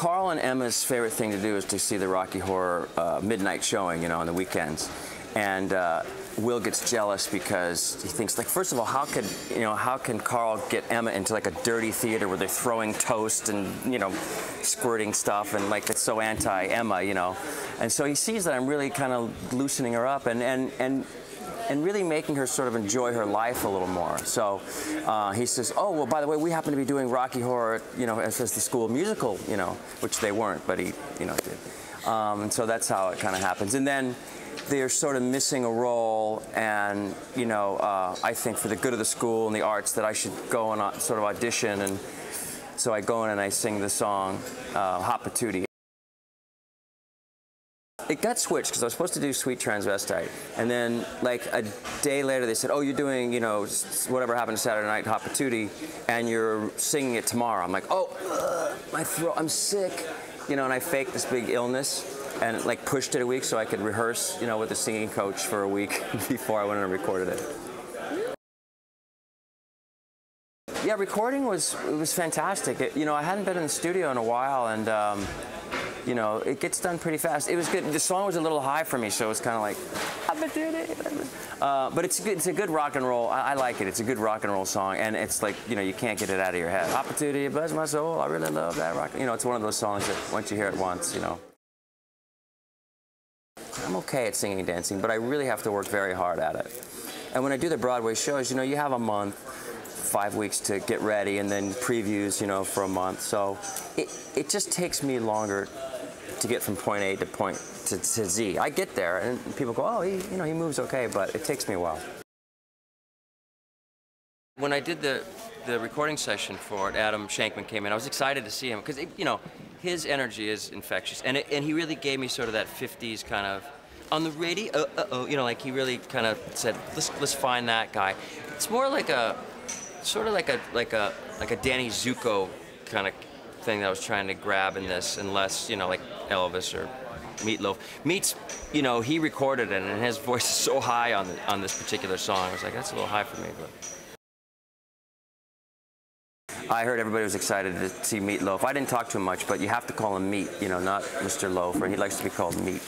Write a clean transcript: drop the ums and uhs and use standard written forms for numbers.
Carl and Emma's favorite thing to do is to see the Rocky Horror midnight showing, you know, on the weekends. And Will gets jealous because he thinks, like, first of all, how can Carl get Emma into like a dirty theater where they're throwing toast and, you know, squirting stuff, and like it's so anti-Emma, you know. And so he sees that I'm really kind of loosening her up and really making her sort of enjoy her life a little more. So he says, oh, well, by the way, we happen to be doing Rocky Horror, you know, as the school musical, you know, which they weren't, but he, you know, did. And so that's how it kind of happens. And then they're sort of missing a role, and, you know, I think for the good of the school and the arts that I should go and sort of audition. And so I go in and I sing the song, Hot Patootie. It got switched because I was supposed to do Sweet Transvestite, and then like a day later they said, oh, you're doing, you know, Whatever Happened to Saturday Night, Hot Patootie, and you're singing it tomorrow. I'm like, oh, my throat, I'm sick, you know, and I faked this big illness and like pushed it a week so I could rehearse, you know, with a singing coach for a week before I went and recorded it. Yeah, recording was fantastic. You know, I hadn't been in the studio in a while, and you know, it gets done pretty fast. It was good. The song was a little high for me, so it was kind of like, but it's a good rock and roll. I like it. It's a good rock and roll song, and it's like, you know, you can't get it out of your head. Opportunity, bless my soul. I really love that rock. You know, it's one of those songs that once you hear it once, you know. I'm okay at singing and dancing, but I really have to work very hard at it. And when I do the Broadway shows, you know, you have a month, 5 weeks to get ready, and then previews, you know, for a month. So it just takes me longer to get from point A to Z. I get there, and people go, oh, you know, he moves okay, but it takes me a while. When I did the recording session for it, Adam Shankman came in. I was excited to see him because, you know, his energy is infectious, and he really gave me sort of that 50s kind of on the radio, you know, like he really kind of said, let's find that guy. It's more like a sort of like a Danny Zuko kind of thing that I was trying to grab in this, and less, you know, like Elvis or Meatloaf. Meat's, you know, he recorded it, and his voice is so high on this particular song. I was like, that's a little high for me, but. I heard everybody was excited to see Meatloaf. I didn't talk to him much, but you have to call him Meat, you know, not Mr. Loaf, or he likes to be called Meat.